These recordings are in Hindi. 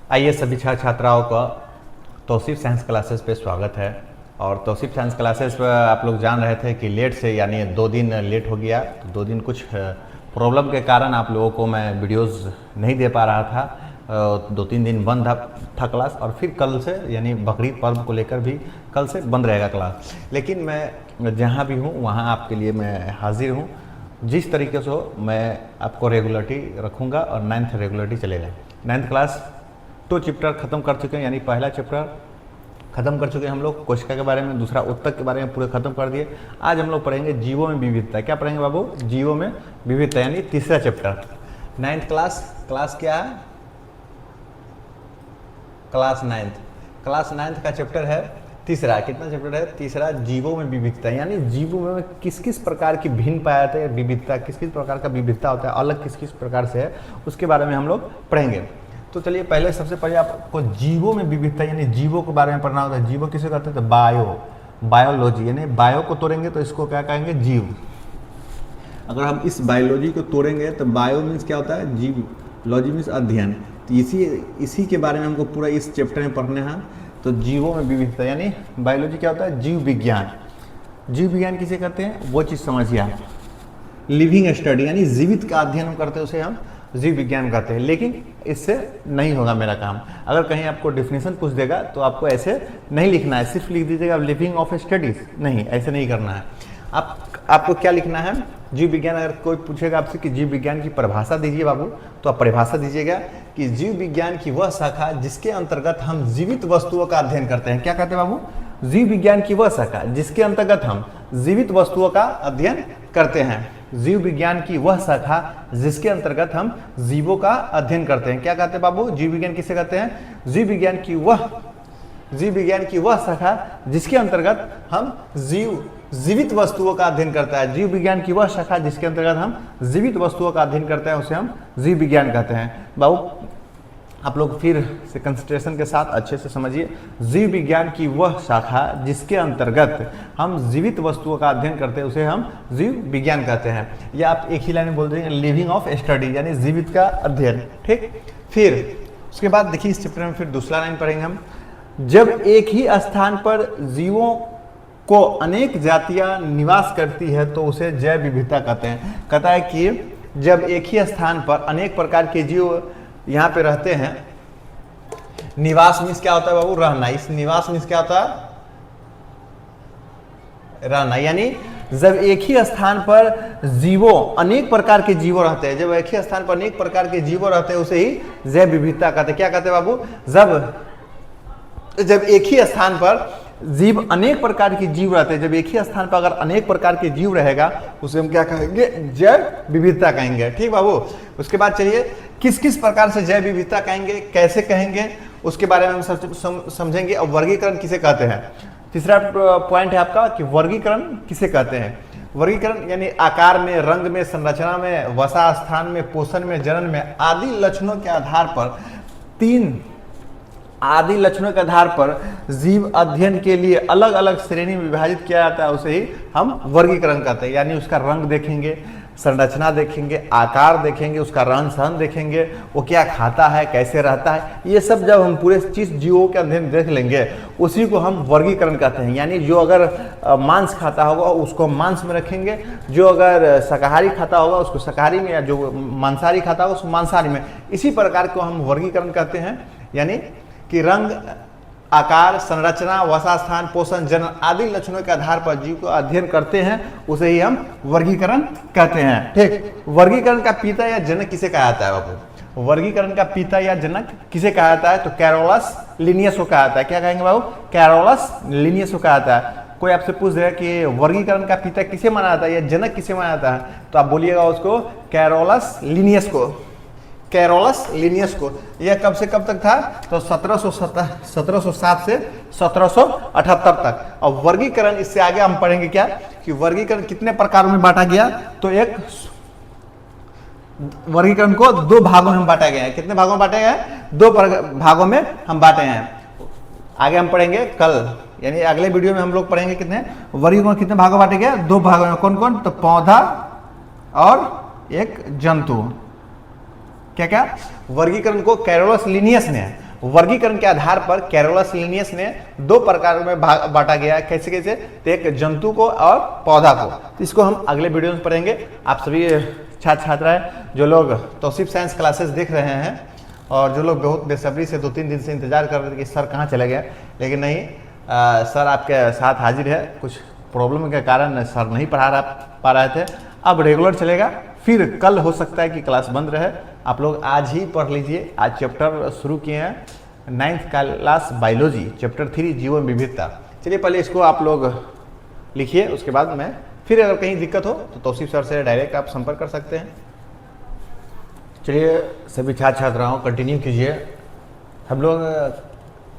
आइए सभी छात्र छात्राओं का तौसीफ साइंस क्लासेस पे स्वागत है। और तौसीफ साइंस क्लासेस पर आप लोग जान रहे थे कि लेट से यानी 2 दिन लेट हो गया। तो 2 दिन कुछ प्रॉब्लम के कारण आप लोगों को मैं वीडियोस नहीं दे पा रहा था। 2-3 दिन बंद था क्लास, और फिर कल से यानी बकरीद पर्व को लेकर भी कल से बंद रहेगा क्लास। लेकिन मैं जहाँ भी हूँ वहाँ आपके लिए मैं हाजिर हूँ। जिस तरीके से हो मैं आपको रेगुलरिटी रखूँगा और 9th रेगुलरिटी चलेगा। 9th क्लास 2 चैप्टर खत्म कर चुके हैं, यानी पहला चैप्टर खत्म कर चुके हैं हम लोग कोशिका के बारे में, दूसरा उत्तक के बारे में पूरे खत्म कर दिए। आज हम लोग पढ़ेंगे जीवों में विविधता। क्या पढ़ेंगे बाबू? जीवों में विविधता, यानी तीसरा चैप्टर। 9th क्लास क्या है? क्लास 9th का चैप्टर है तीसरा। कितना चैप्टर है? तीसरा, जीवों में विविधता। यानी जीवों में किस किस प्रकार की भिन्न पाया जाता है, विविधता किस किस प्रकार का विविधता होता है, अलग किस किस प्रकार से है, उसके बारे में हम लोग पढ़ेंगे। तो चलिए पहले सबसे पहले आपको जीवों में विविधता यानी जीवों के बारे में पढ़ना होता है। जीवों किसे कहते हैं? तो बायोलॉजी, यानी बायो को तोड़ेंगे तो इसको क्या कहेंगे? जीव। अगर हम इस बायोलॉजी को तोड़ेंगे तो बायो मीन्स क्या होता है? जीव, लॉजी मीन्स अध्ययन। तो इसी के बारे में हमको पूरा इस चैप्टर में पढ़ना है। तो जीवों में विविधता यानी बायोलॉजी क्या होता है? जीव विज्ञान। जीव विज्ञान किसे कहते हैं वो चीज़ समझिए आप। लिविंग स्टडी यानी जीवित का अध्ययन करते हैं उसे हम जीव विज्ञान कहते हैं। लेकिन इससे नहीं होगा मेरा काम। अगर कहीं आपको डेफिनेशन पूछ देगा तो आपको ऐसे नहीं लिखना है, सिर्फ लिख दीजिएगा लिविंग ऑफ स्टडीज। नहीं, ऐसे नहीं करना है। आपको क्या लिखना है? जीव विज्ञान। अगर कोई पूछेगा आपसे कि जीव विज्ञान की परिभाषा दीजिए बाबू, तो आप परिभाषा दीजिएगा कि जीव विज्ञान की वह शाखा जिसके अंतर्गत हम जीवित वस्तुओं का अध्ययन करते हैं। क्या कहते हैं बाबू? जीव विज्ञान की वह शाखा जिसके अंतर्गत हम जीवित वस्तुओं का अध्ययन करते हैं। जीव विज्ञान की वह शाखा जिसके अंतर्गत हम जीवों का अध्ययन करते हैं। क्या कहते हैं बाबू? जीव विज्ञान किसे कहते हैं? जीव विज्ञान की वह शाखा जिसके अंतर्गत हम जीवित वस्तुओं का अध्ययन करता है। जीव विज्ञान की वह शाखा जिसके अंतर्गत हम जीवित वस्तुओं का अध्ययन करते हैं उसे हम जीव विज्ञान कहते हैं। बाबू आप लोग फिर से कंसंट्रेशन के साथ अच्छे से समझिए। जीव विज्ञान की वह शाखा जिसके अंतर्गत हम जीवित वस्तुओं का अध्ययन करते हैं उसे हम जीव विज्ञान कहते हैं। या आप एक ही लाइन में बोल देंगे लिविंग ऑफ स्टडी यानी जीवित का अध्ययन। ठीक, फिर उसके बाद देखिए इस चैप्टर में फिर दूसरा लाइन पढ़ेंगे हम। जब एक ही स्थान पर जीवों को अनेक जातियां निवास करती है तो उसे जैव विविधता कहते हैं। कहता है कि जब एक ही स्थान पर अनेक प्रकार के जीव यहाँ पे रहते हैं। निवास मीन्स क्या होता है बाबू? रहना। इस निवास मीन्स क्या होता है? रहना। यानी जब एक ही स्थान पर जीवों अनेक प्रकार के जीवों रहते हैं, जब एक ही स्थान पर अनेक प्रकार के जीवों रहते हैं उसे ही जैव विविधता कहते हैं। क्या कहते हैं बाबू? जब एक ही स्थान पर जीव अनेक प्रकार के जीव रहते हैं, जब एक ही स्थान पर अगर अनेक प्रकार के जीव रहेगा उसे हम क्या कहेंगे? जैव विविधता कहेंगे। ठीक बाबू। उसके बाद चलिए किस किस प्रकार से जैव विविधता कहेंगे, कैसे कहेंगे, उसके बारे में हम समझेंगे। और वर्गीकरण किसे कहते हैं? तीसरा पॉइंट है आपका कि वर्गीकरण किसे कहते हैं। वर्गीकरण यानी आकार में, रंग में, संरचना में, वसा स्थान में, पोषण में, जनन में आदि लक्षणों के आधार पर 3 आदि लक्षणों के आधार पर जीव अध्ययन के लिए अलग अलग श्रेणी में विभाजित किया जाता है उसे ही हम वर्गीकरण कहते हैं। यानी उसका रंग देखेंगे, संरचना देखेंगे, आकार देखेंगे, उसका रहन सहन देखेंगे, वो क्या खाता है, कैसे रहता है, ये सब जब हम पूरे चीज जीवों के अध्ययन देख लेंगे उसी को हम वर्गीकरण कहते हैं। यानी जो अगर मांस खाता होगा उसको मांस में रखेंगे, जो अगर शाकाहारी खाता होगा उसको शाकाहारी में, या जो मांसाहारी खाता होगा उसको मांसाहारी में। इसी प्रकार को हम वर्गीकरण कहते हैं। यानी कि रंग, आकार, संरचना, वसा स्थान, पोषण, जनन आदि लक्षणों के आधार पर जीव को अध्ययन करते हैं उसे ही हम वर्गीकरण कहते हैं। ठीक, वर्गीकरण का पिता या जनक किसे कहा जाता है बाबू? वर्गीकरण का पिता या जनक किसे कहा जाता है? तो कैरोलस लिनियस को कहा जाता है। क्या कहेंगे बाबू? कैरोलस लिनियस को कहा जाता है। कोई आपसे पूछ रहा है कि वर्गीकरण का पिता किसे माना जाता है या जनक किसे माना जाता है, तो आप बोलिएगा उसको कैरोलस लिनियस को। कैरोलस लिनियस को। यह कब से कब तक था? तो 1707 से 1778 तक। और वर्गीकरण इससे आगे हम पढ़ेंगे क्या कि वर्गीकरण कितने प्रकारों में बांटा गया। तो एक वर्गीकरण को 2 भागों में हम बांटा गया है। कितने भागों में बांटे गए? 2 भागों में हम बांटे हैं। आगे हम पढ़ेंगे कल, यानी अगले वीडियो में हम लोग पढ़ेंगे कितने वर्गीकरण कितने भागों में बांटे गए? 2 भागों में। कौन कौन? तो पौधा और एक जंतु। क्या क्या? वर्गीकरण को कैरोलस लिनियस ने वर्गीकरण के आधार पर कैरोलस लिनियस ने दो प्रकार में बांटा गया है। कैसे कैसे? तो एक जंतु को और पौधा को। तो इसको हम अगले वीडियो में पढ़ेंगे। आप सभी छात्र छात्राएं जो लोग तौसीफ साइंस क्लासेस देख रहे हैं और जो लोग बहुत बेसब्री से 2-3 दिन से इंतजार कर रहे थे कि सर कहाँ चले गए, लेकिन नहीं, सर आपके साथ हाजिर है। कुछ प्रॉब्लम के कारण सर नहीं पा रहे थे, अब रेगुलर चलेगा। फिर कल हो सकता है कि क्लास बंद रहे, आप लोग आज ही पढ़ लीजिए। आज चैप्टर शुरू किए हैं 9th क्लास बायोलॉजी, चैप्टर 3 जीवन विविधता। चलिए पहले इसको आप लोग लिखिए, उसके बाद में फिर अगर कहीं दिक्कत हो तो तौसीफ सर से डायरेक्ट आप संपर्क कर सकते हैं। चलिए सभी छात्र छात्राओं कंटिन्यू कीजिए। हम लोग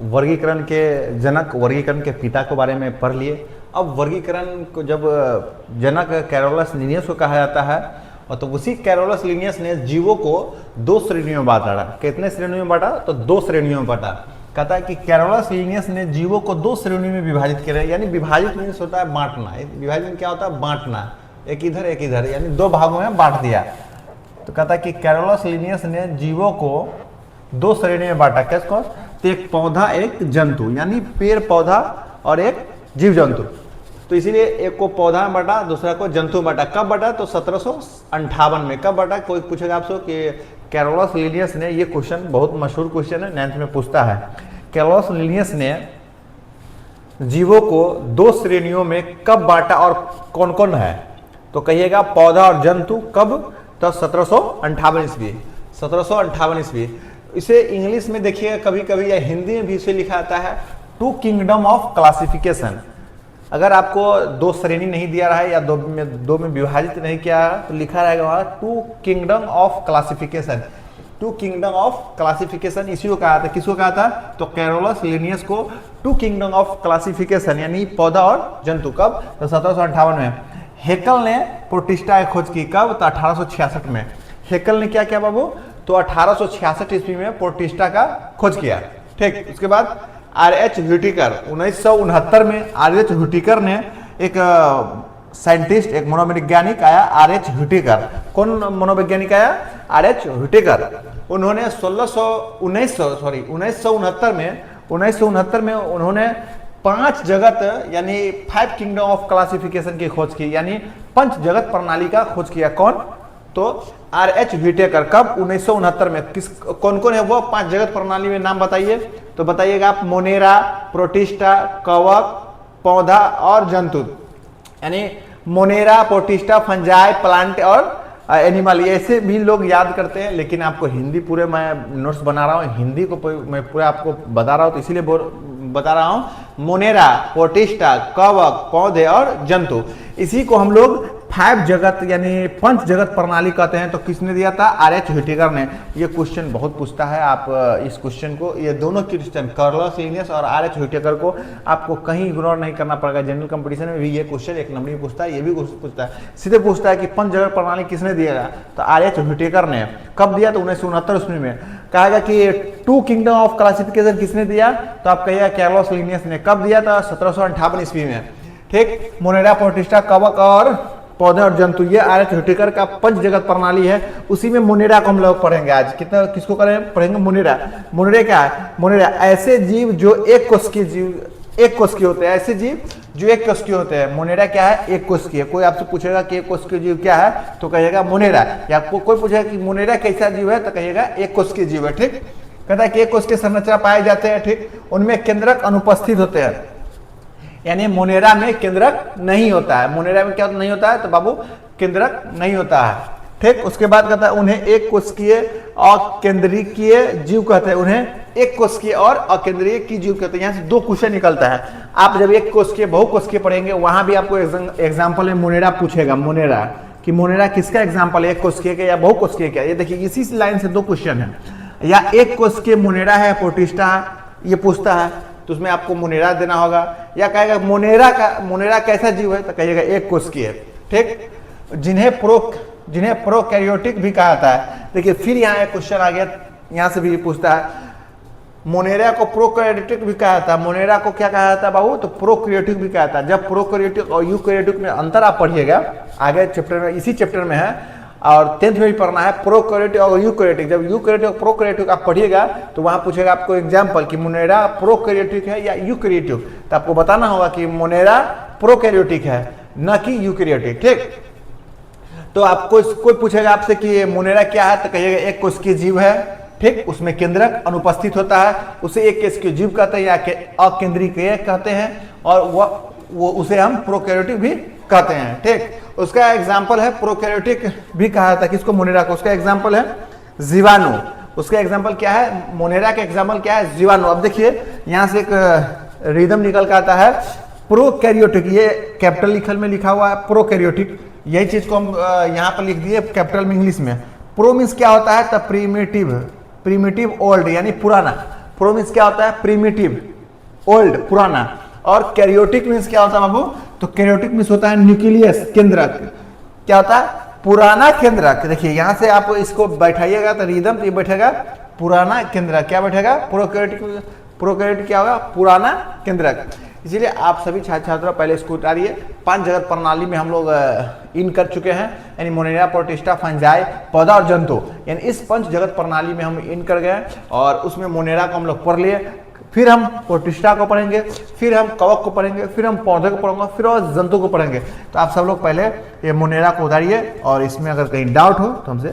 वर्गीकरण के जनक, वर्गीकरण के पिता के बारे में पढ़ लिए। अब वर्गीकरण को जब जनक कैरोलस लिनियस को कहा जाता है, और तो उसी कैरोलस लिनियस ने जीवों को 2 श्रेणियों में बांटा। कितने श्रेणियों में बांटा? तो 2 श्रेणियों में बांटा। कहता है कि कैरोलस लिनियस ने जीवों को 2 श्रेणियों में विभाजित किया। यानी विभाजित मीन्स होता है बांटना। विभाजन क्या होता है? बांटना, एक इधर, यानी 2 भागों में बांट दिया। तो कहता है कि कैरोलस लिनियस ने जीवों को 2 श्रेणी में बांटा। किसको? तो एक पौधा, एक जंतु, यानी पेड़ पौधा और एक जीव जंतु। तो इसीलिए एक को पौधा में बांटा, दूसरा को जंतु बांटा। कब बांटा? तो 1758 में। कब बांटा? कोई पूछेगा आपसे कि कैरोलस लिनियस ने, ये क्वेश्चन बहुत मशहूर क्वेश्चन है, 9th में पूछता है। कैरोलस लिनियस ने जीवों को 2 श्रेणियों में कब बांटा और कौन कौन है? तो कहिएगा पौधा और जंतु। कब? तो 1758 ईस्वी। 1758 ईस्वी। इसे इंग्लिश में देखिएगा कभी कभी, या हिंदी में भी इसे लिखा आता है 2 किंगडम ऑफ क्लासिफिकेशन। अगर आपको 2 श्रेणी नहीं दिया रहा है या 2 में विभाजित नहीं किया है तो लिखा रहेगा वहां 2 kingdom of classification. 2 kingdom of classification इसी को कहा था। किसको कहा था? तो कैरोलस लिनियस को 2 किंगडम ऑफ क्लासिफिकेशन, यानी पौधा और जंतु। कब? तो 1758 में। हेकल ने प्रोटिस्टा की खोज की। कब? तो 1866 में। हेकल ने क्या किया बाबू? तो 1866 ईस्वी में प्रोटिस्टा का खोज किया। ठीक, उसके बाद RH ह्यूटिकर 1969 में। RH ह्यूटिकर ने एक साइंटिस्ट, एक मनोवैज्ञानिक आया, RH ह्यूटिकर। कौन मनोवैज्ञानिक आया? RH ह्यूटिकर। उन्होंने 1969 में उन्होंने 5 जगत, यानी 5 किंगडम ऑफ क्लासिफिकेशन की खोज की, यानी 5 जगत प्रणाली का खोज किया। कौन? तो RH ह्यूटिकर। कब? 1969 में। कौन कौन है वो 5 जगत प्रणाली में? नाम बताइए। तो बताइएगा आप मोनेरा, प्रोटिस्टा, कवक, पौधा और जंतु। यानी मोनेरा, प्रोटिस्टा, फंजाई, प्लांट और एनिमल। ऐसे भी लोग याद करते हैं, लेकिन आपको हिंदी पूरे, मैं नोट्स बना रहा हूँ, हिंदी को मैं पूरा आपको बता रहा हूँ, तो इसीलिए बता रहा हूँ। मोनेरा, प्रोटिस्टा, कवक, पौधे और जंतु, इसी को हम लोग 5 जगत यानी 5 जगत प्रणाली कहते हैं। तो किसने दिया था? RH ह्यूटिकर ने। ये क्वेश्चन बहुत पूछता है। आप इस क्वेश्चन को, ये दोनों क्वेश्चन कैरोलस लिनियस और RH ह्यूटिकर को आपको कहीं इग्नोर नहीं करना पड़ेगा। जनरल कंपटीशन में भी ये क्वेश्चन 1 नंबर में पूछता है, ये भी पूछता है। सीधे पूछता है कि 5 जगत प्रणाली किसने दिया? तो RH ह्यूटिकर ने। कब दिया? तो 1969 ईस्वी में। कहेगा कि 2 किंगडम ऑफ क्लासिफिकेशन किसने दिया? तो आप कहिएगा कैरोलस लिनियस ने। कब दिया था? 1758 ईस्वी में। ठीक, मोनेरा, प्रोटिस्टा, कवक और पौधे और जंतु, ये RH ह्यूटिकर का 5 जगत प्रणाली है। उसी में मोनेरा को हम लोग पढ़ेंगे आज। कितना किसको पढ़ेंगे? मोनेरा। मोनेरा क्या है? मोनेरा ऐसे जीव जो एक कोशिकीय होते हैं। ऐसे जीव जो एक कोशिकीय होते हैं। मोनेरा क्या है? एक कोशिकीय। कोई आपसे पूछेगा कि एक कोशिकीय जीव क्या है, तो कहिएगा मोनेरा। या कोई पूछेगा कि मोनेरा कैसा जीव है, तो कहिएगा एक कोशिकीय जीव है। ठीक, कहता है कि एक कोशिकीय संरचना पाए जाते हैं। ठीक, उनमें केंद्रक अनुपस्थित होते हैं, यानी मोनेरा में केंद्रक नहीं होता है। मोनेरा में क्या नहीं होता है? तो बाबू केंद्रक नहीं होता है। ठीक, उसके बाद कहता है उन्हें एक कोशिकीय और केंद्रीय जीव कहते हैं। उन्हें एक कोशिकीय और अकेंद्रीय की जीव कहते हैं। यहाँ से 2 क्वेश्चन निकलता है। आप जब एक कोशिकीय बहुकोशिकीय पढ़ेंगे, वहां भी आपको एग्जाम्पल में मोनेरा पूछेगा। मोनेरा कि मोनेरा किसका एग्जाम्पल है? एक कोशिकीय का या बहुकोशिकीय का? ये देखिए इसी लाइन से 2 क्वेश्चन है। या एक कोशिकीय मोनेरा है, प्रोटिस्टा, ये पूछता है, तो उसमें आपको मोनेरा देना होगा। या कहेगा मोनेरा कैसा जीव है, तो कहिएगा एक कोशिकीय है। ठीक, जिन्हें प्रोकैरियोटिक भी कहा जाता है। देखिए फिर यहाँ एक क्वेश्चन आ गया, यहाँ से भी पूछता है। मोनेरा को प्रोकैरियोटिक भी कहा जाता है। मोनेरा को क्या कहा जाता है बाबू? तो प्रोकैरियोटिक भी कहा जाता है। जब प्रोकैरियोटिक और यूकैरियोटिक में अंतर आप पढ़िएगा आगे चैप्टर में, इसी चैप्टर में है। और 10th में भी पढ़ना है प्रोकैरियोटिक और यूकैरियोटिक। जब यूकैरियोटिक और प्रोकैरियोटिक आप पढ़िएगा तो वहां पूछेगा आपको एग्जाम्पल कि मोनेरा प्रोकैरियोटिक है या यूकैरियोटिक, तो आपको बताना होगा कि मोनेरा प्रोकैरियोटिक है न कि यूकैरियोटिक। ठीक, तो आपको कोई पूछेगा आपसे कि मोनेरा क्या है, तो कहिएगा एक कोशिकीय जीव है। ठीक, उसमें केंद्रक अनुपस्थित होता है, उसे एक कोशिकीय जीव कहते हैं या अकेंद्रीय कहते हैं, और वो उसे हम प्रोकैरियोटिक भी कहते हैं। ठीक, उसका एग्जाम्पल है प्रोकैरियोटिक भी कहा जाता है किसको, मोनेरा को। उसका एग्जाम्पल है जीवाणु। उसका एग्जाम्पल क्या है, मोनेरा का एग्जाम्पल क्या है, जीवाणु। अब देखिए यहाँ से एक रिदम निकल के आता है प्रोकैरियोटिक, ये कैपिटल लिखल में लिखा हुआ है प्रोकैरियोटिक, यही चीज को हम यहाँ पर लिख दिए कैपिटल में इंग्लिश में। प्रो मीन्स क्या होता है, द प्रीमिटिव ओल्ड यानी पुराना। प्रो मीन्स क्या होता है, प्रीमिटिव ओल्ड पुराना। और कैरियोटिक मीन्स क्या होता है बाबू, तो कैरियोटिक मीन्स होता है न्यूक्लियस केंद्रक। क्या होता है, पुराना केंद्रक। देखिए यहाँ से आप इसको बैठाइएगा तो रिदम तो ये बैठेगा पुराना केंद्रक। क्या बैठेगा, प्रोकैरियोटिक क्या होगा, पुराना केंद्रक। इसीलिए आप सभी छात्र छात्रा पहले इसको उतारिए। 5 जगत प्रणाली में हम लोग इन कर चुके हैं, यानी मोनेरा, प्रोटिस्टा, फंजाई, पौधा और जंतु, यानी इस 5 जगत प्रणाली में हम इन कर गए। और उसमें मोनेरा को हम लोग पढ़ लिए, फिर हम प्रोटिस्टा को पढ़ेंगे, फिर हम कवक को पढ़ेंगे, फिर हम पौधे को पढ़ेंगे, फिर और जंतु को पढ़ेंगे। तो आप सब लोग पहले ये मोनेरा को उतारिए, और इसमें अगर कहीं डाउट हो तो हमसे।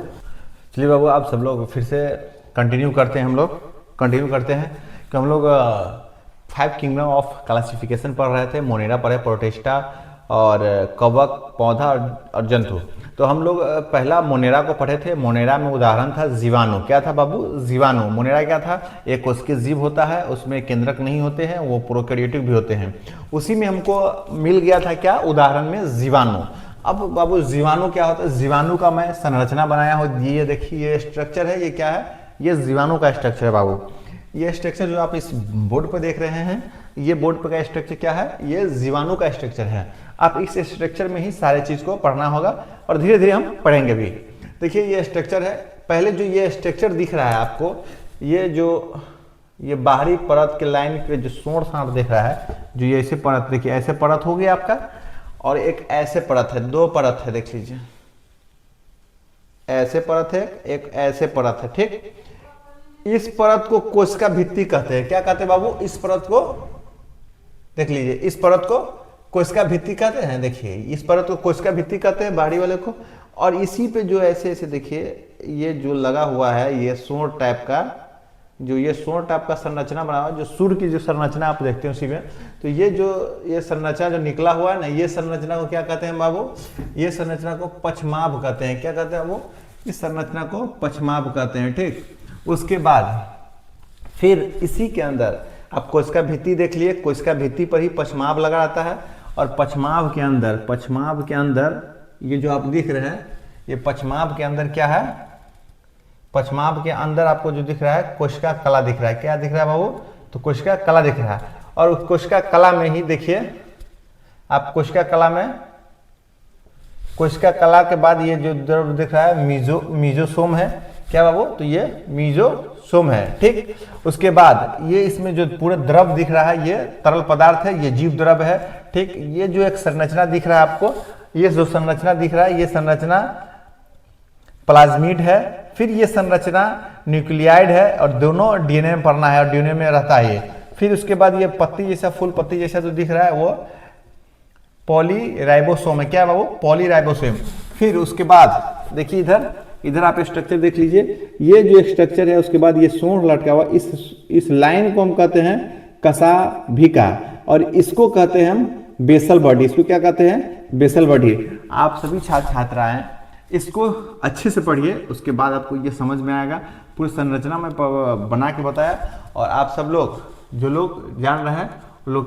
चलिए बाबू, आप सब लोग फिर से कंटिन्यू करते हैं। हम लोग कंटिन्यू करते हैं कि हम लोग 5 किंगडम ऑफ क्लासिफिकेशन पढ़ रहे थे। मोनेरा पढ़े, प्रोटिस्टा और कवक, पौधा और जंतु। तो हम लोग पहला मोनेरा को पढ़े थे। मोनेरा में उदाहरण था जीवाणु। क्या था बाबू, जीवाणु। मोनेरा क्या था, एक कोशिकीय जीव होता है, उसमें केंद्रक नहीं होते हैं, वो प्रोकैरियोटिक भी होते हैं। उसी में हमको मिल गया था क्या, उदाहरण में जीवाणु। अब बाबू जीवाणु क्या होता है, जीवाणु का मैं संरचना बनाया हूँ। ये देखिए ये स्ट्रक्चर है, ये क्या है, ये जीवाणु का स्ट्रक्चर है बाबू। ये स्ट्रक्चर जो आप इस बोर्ड पर देख रहे हैं, ये बोर्ड पर का स्ट्रक्चर क्या है, ये जीवाणु का स्ट्रक्चर है। आप इस स्ट्रक्चर में ही सारे चीज को पढ़ना होगा, और धीरे धीरे हम पढ़ेंगे भी। देखिए ये स्ट्रक्चर है। पहले जो ये स्ट्रक्चर दिख रहा है आपको, ये जो ये बाहरी परत के लाइन के जो सोड़ साँठ दिख रहा है, जो ये ऐसे परत, देखिए ऐसे परत हो गया आपका, और एक ऐसे परत है, 2 परत है, देख लीजिए ऐसे परत है, एक ऐसे परत है। ठीक, इस परत को कोशिका भित्ति कहते हैं। क्या कहते हैं बाबू, इस परत को देख लीजिए, इस परत को कोशिका भित्ति कहते हैं। देखिए इस परत को कोशिका भित्ति कहते हैं, बाहरी वाले को। और इसी पे जो ऐसे ऐसे देखिए ये जो लगा हुआ है, ये सोड़ टाइप का, जो ये सोड़ टाइप का संरचना बना हुआ है, जो सूर्य की जो संरचना आप देखते हैं उसी में, तो ये जो ये संरचना जो निकला हुआ है ना, ये संरचना को क्या कहते हैं बाबू, ये संरचना को पक्षमाभ कहते हैं। क्या कहते हैं वो, इस संरचना को पक्षमाभ कहते हैं। ठीक, उसके बाद फिर इसी के अंदर आप कोशिका भित्ति देख लिए, कोशिका भित्ति पर ही पक्षमाभ लगा रहता है। और पक्षमाभ के अंदर ये जो आप दिख रहे हैं, ये पक्षमाभ के अंदर क्या है, पक्षमाभ के अंदर आपको जो दिख रहा है कोशिका कला दिख रहा है। क्या दिख रहा है बाबू, तो कोशिका कला दिख रहा है। और उस कोशिका कला में ही देखिए आप, कोशिका कला में, कोशिका कला के बाद ये जो द्रव दिख रहा है मीजोसोम है। क्या बाबू, तो ये मीजोसोम है। ठीक, उसके बाद ये इसमें जो पूरा द्रव दिख रहा है, ये तरल पदार्थ है, ये जीव द्रव है। ठीक, ये जो एक संरचना दिख रहा है आपको, ये जो संरचना दिख रहा है, ये संरचना प्लाज्मिड है। फिर ये संरचना न्यूक्लियाइड है, और दोनों डीएनए में पढ़ना है, और डीएनए में रहता है ये। फिर उसके बाद ये पत्ती जैसा, फूल पत्ती जैसा जो दिख रहा है, वो पॉलीराइबोसोम है। क्या है बाबू, पॉलीराइबोसोम। फिर उसके बाद देखिए इधर आप स्ट्रक्चर देख लीजिए, ये जो स्ट्रक्चर है, उसके बाद ये सोंड लटका हुआ, इस लाइन को हम कहते हैं कशाभिका, और इसको कहते हैं हम बेसल बॉडी। इसको क्या कहते हैं, बेसल बॉडी। आप सभी छात्र छात्राएं इसको अच्छे से पढ़िए, उसके बाद आपको ये समझ में आएगा। पूरी संरचना में बना के बताया, और आप सब लोग जो लोग जान रहे हैं लोग